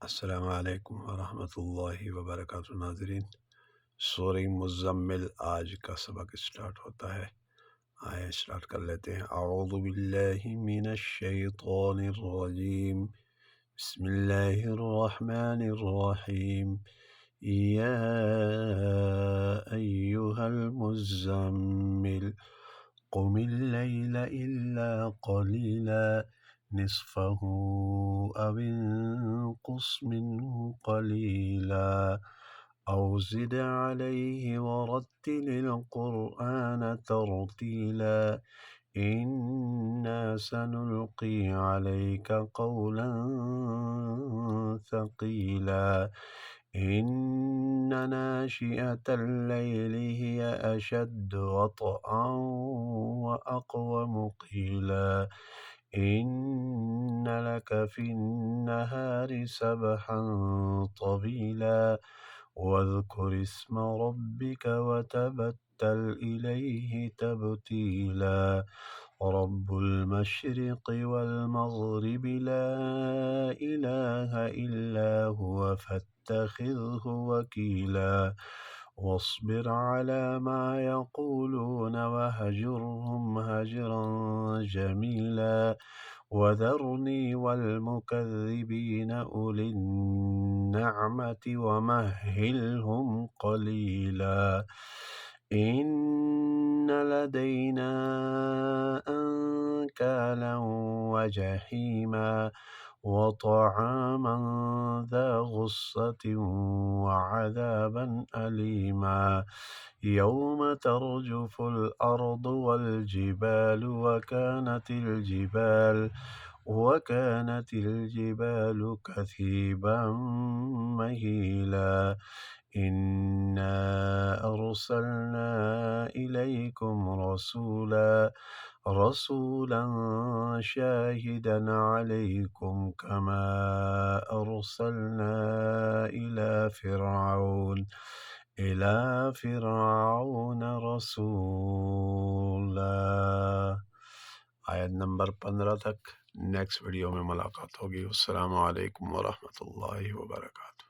अस्सलामु अलैकुम वरहमतुल्लाहि वबरकातुहू। नाज़रीन, सूरह मुज़म्मिल आज का सबक स्टार्ट होता है। आइए स्टार्ट कर लेते हैं। अऊज़ु बिल्लाहि मिनश शैतानिर रजीम। बिस्मिल्लाहिर रहमानिर रहीम। या अय्युहल मुज़म्मिल कुमिल लैला इल्ला क़लीला निस्फ़हु अव इंक़ुस मिन्हु क़लीला औ ज़िद अलैहि वरत्तिलिल क़ुरआन तरतीला इन्ना सनुल्क़ी अलैका क़ौलन थक़ीला इन्न नाशिअतल लैलि हिय अशद्दु वत्अन व अक़वमु क़ीला इन्न लक फ़िन्नहारि सबहन तवीला वज़्कुर इस्म रब्बिक वतबत्तल इलैहि तब्तीला रब्बुल मशरिक़ि वल मग़रिबि ला इलाहा इल्ला हुवा फत्तख़िज़हु वकीला वस्बिर अला मा यक़ूलून वहजुरहुम हजरन जमीला वज़रनी वल्मुकज़्ज़िबीन उलिन्निअमति वमह्हिलहुम क़लीला इन्न लदैना अंकाला वजहीमा वतआमा ज़ा गुस्सति वअज़ाबन अलीमा यौम तर्जुफुल अर्दु वल जिबालु वकानतिल जिबालु कसीबन महीला इन्ना अरसलना इलैकुम रसूलन शाहिदन अलैकुम कमा अरसलना इला फ़िरऔन रसूला। आयत नंबर 15 तक नेक्स्ट वीडियो में मुलाकात होगी। अस्सलामु अलैकुम वरहमतुल्लाहि वबरकातुहू।